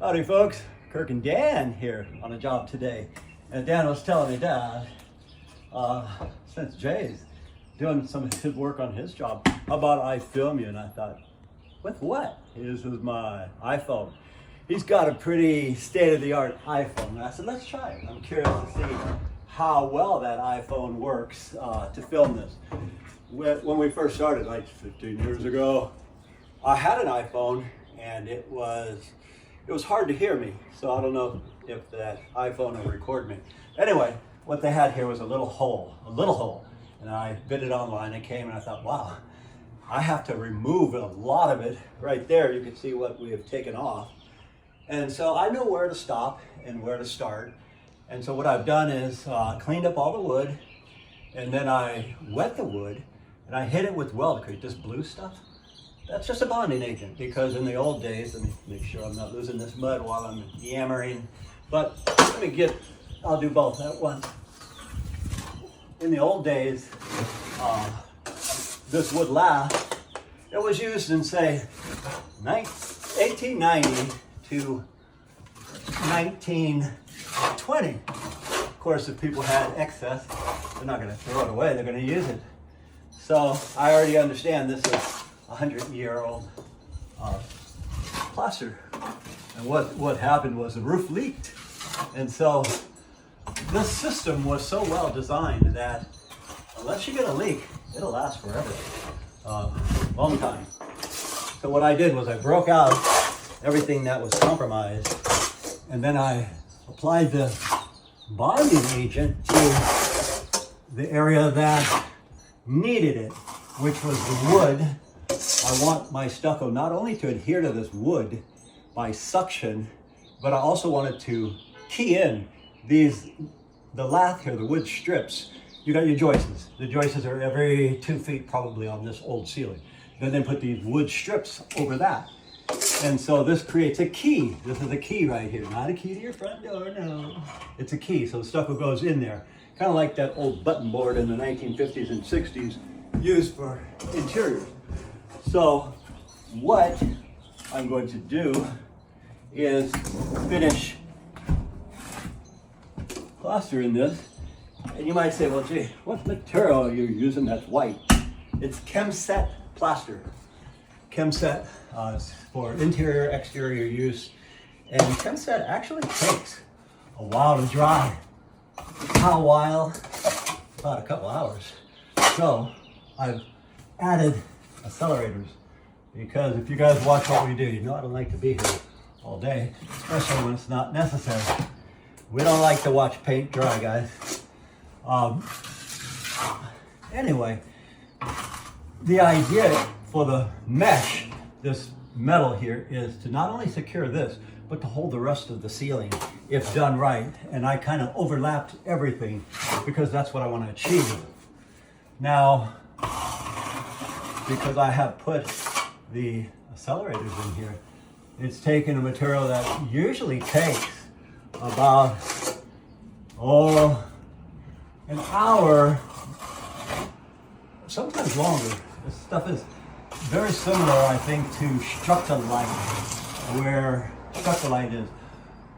Howdy folks, Kirk and Dan here on a job today. And Dan was telling me, Dad, since Jay's doing some of his work on his job, how about I film you? And I thought, with what? This was my iPhone. He's got a pretty state-of-the-art iPhone. And I said, let's try it. I'm curious to see how well that iPhone works to film this. When we first started, like 15 years ago, I had an iPhone and it was hard to hear me. So I don't know if that iPhone will record me. Anyway, what they had here was a little hole. And I bid it online and came and I thought, wow, I have to remove a lot of it. Right there, you can see what we have taken off. And so I know where to stop and where to start. And so what I've done is cleaned up all the wood, and then I wet the wood and I hit it with Weldcrete, this blue stuff. That's just a bonding agent, because in the old days, let me make sure I'm not losing this mud while I'm yammering, but I'll do both at once. In the old days, this wood lath, it was used in, say, 1890 to 1920. Of course, if people had excess, they're not going to throw it away, they're going to use it. So I already understand this is 100-year-old plaster. And what happened was the roof leaked. And so this system was so well designed that unless you get a leak, it'll last forever, long time. So what I did was I broke out everything that was compromised, and then I applied the bonding agent to the area that needed it, which was the wood. I want my stucco not only to adhere to this wood by suction, but I also wanted to key in the lath here, the wood strips. You got your joists. The joists are every 2 feet probably on this old ceiling. Then put these wood strips over that. And so this creates a key. This is a key right here. Not a key to your front door, no. It's a key, so the stucco goes in there. Kind of like that old button board in the 1950s and 60s used for interiors. So what I'm going to do is finish plastering this. And you might say, well, gee, what material are you using that's white? It's Chemset plaster. Chemset is for interior, exterior use. And Chemset actually takes a while to dry. How while? About a couple hours. So I've added accelerators, because if you guys watch what we do, you know I don't like to be here all day, especially when it's not necessary. We don't like to watch paint dry, guys. Anyway, the idea for the mesh, this metal here, is to not only secure this, but to hold the rest of the ceiling if done right. And I kind of overlapped everything because that's what I want to achieve. Now, because I have put the accelerators in here, it's taken a material that usually takes about, an hour, sometimes longer. This stuff is very similar, I think, to Structolite, where Structolite is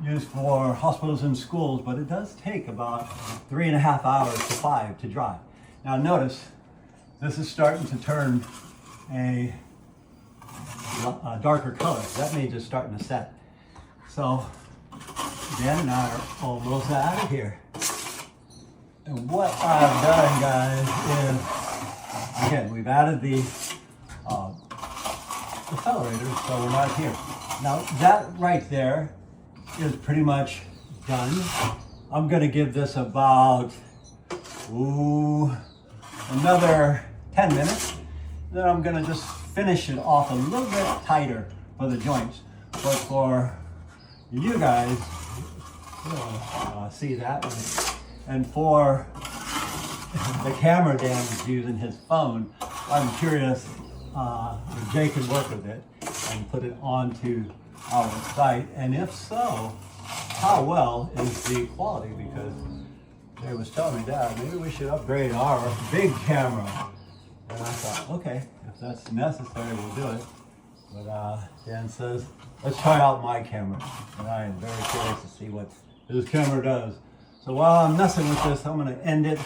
used for hospitals and schools, but it does take about 3.5 hours to 5 to dry. Now notice, this is starting to turn a darker color. That means it's starting to set. So Dan and I are almost out of here. And what I've done, guys, is, again, we've added the accelerators, so we're not here. Now that right there is pretty much done. I'm gonna give this about, another 10 minutes. Then I'm gonna just finish it off a little bit tighter for the joints. But for you guys, see that one. And for the camera Dan is using his phone, I'm curious if Jay can work with it and put it onto our site. And if so, how well is the quality? Because Jay was telling me, Dad, maybe we should upgrade our big camera. And I thought, okay, if that's necessary, we'll do it. But Dan says, let's try out my camera. And I am very curious to see what his camera does. So while I'm messing with this, I'm going to end it.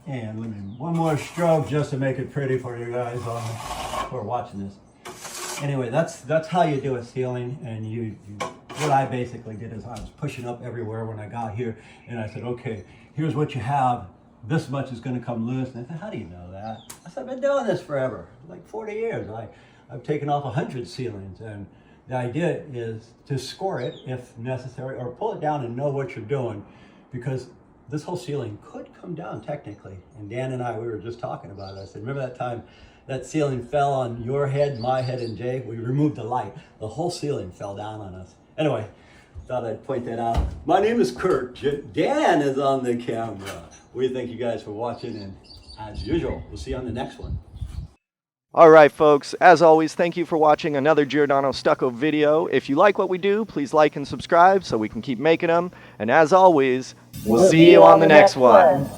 And let me one more stroke just to make it pretty for you guys who are watching this. Anyway, that's how you do a ceiling. And what I basically did is I was pushing up everywhere when I got here, and I said, okay, here's what you have. This much is going to come loose. And they said, how do you know that? I said, I've been doing this forever, like 40 years. I've taken off 100 ceilings, and the idea is to score it if necessary, or pull it down and know what you're doing, because this whole ceiling could come down technically. And Dan and we were just talking about it. I said, remember that time that ceiling fell on your head, my head, and Jay? We removed the light. The whole ceiling fell down on us. Anyway, thought I'd point that out. My name is Kurt. Dan is on the camera. We thank you guys for watching, and as usual, we'll see you on the next one. All right, folks, as always, thank you for watching another Giordano Stucco video. If you like what we do, please like and subscribe so we can keep making them. And as always, we'll see you on the next one.